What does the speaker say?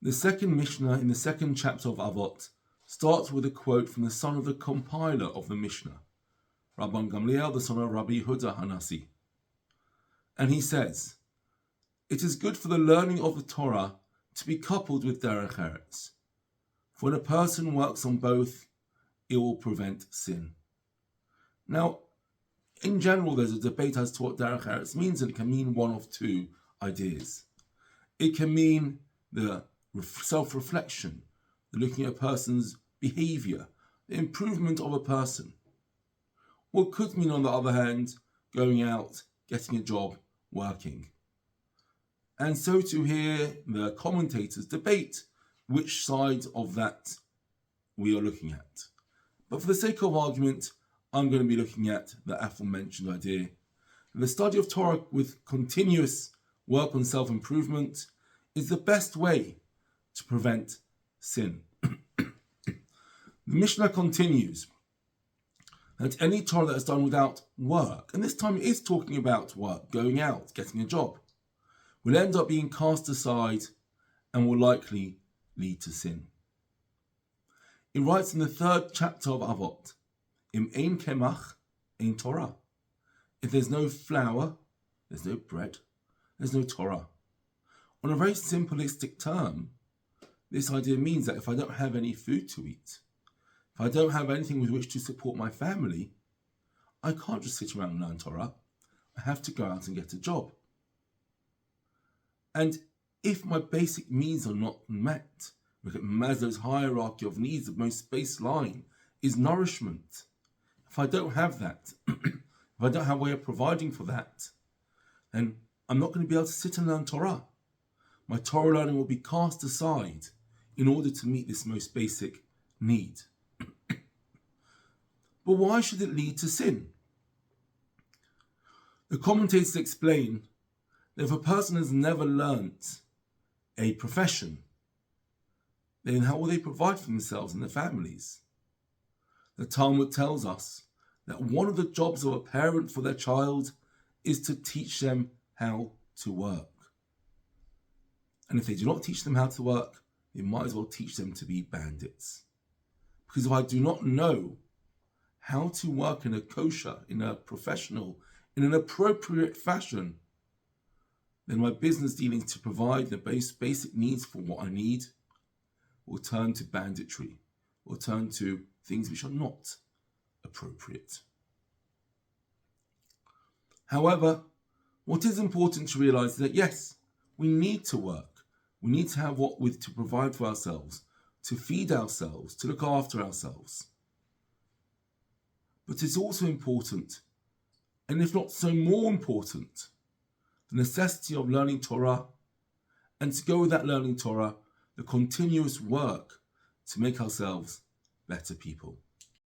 The second Mishnah in the second chapter of Avot starts with a quote from the son of the compiler of the Mishnah, Rabban Gamliel, the son of Rabbi Yehuda Hanasi. And he says, "It is good for the learning of the Torah to be coupled with Derech Eretz. For when a person works on both, it will prevent sin." Now, in general, there's a debate as to what Derech Eretz means, and it can mean one of two ideas. It can mean the self-reflection, the looking at a person's behavior, the improvement of a person. Or it could mean, on the other hand, going out, getting a job, working. And so to hear the commentators debate which side of that we are looking at. But for the sake of argument, I'm going to be looking at the aforementioned idea. The study of Torah with continuous work on self-improvement is the best way to prevent sin. The Mishnah continues that any Torah that is done without work, and this time it is talking about work, going out, getting a job, will end up being cast aside and will likely lead to sin. It writes in the third chapter of Avot, Im ein kemach, ein Torah. If there's no flour, there's no bread, there's no Torah. On a very simplistic term, this idea means that if I don't have any food to eat, if I don't have anything with which to support my family, I can't just sit around and learn Torah. I have to go out and get a job. And if my basic needs are not met, look at Maslow's hierarchy of needs, the most baseline is nourishment. If I don't have that, if I don't have a way of providing for that, then I'm not going to be able to sit and learn Torah. My Torah learning will be cast aside in order to meet this most basic need. But why should it lead to sin? The commentators explain that if a person has never learnt a profession, then how will they provide for themselves and their families? The Talmud tells us that one of the jobs of a parent for their child is to teach them how to work. And if they do not teach them how to work, they might as well teach them to be bandits. Because if I do not know how to work in a kosher, in a professional, in an appropriate fashion, then my business dealings to provide the basic needs for what I need will turn to banditry, will turn to things which are not appropriate. However, what is important to realize is that yes, we need to work. We need to have what with to provide for ourselves, to feed ourselves, to look after ourselves. But it's also important, and if not so more important, the necessity of learning Torah, and to go with that learning Torah, the continuous work to make ourselves better people.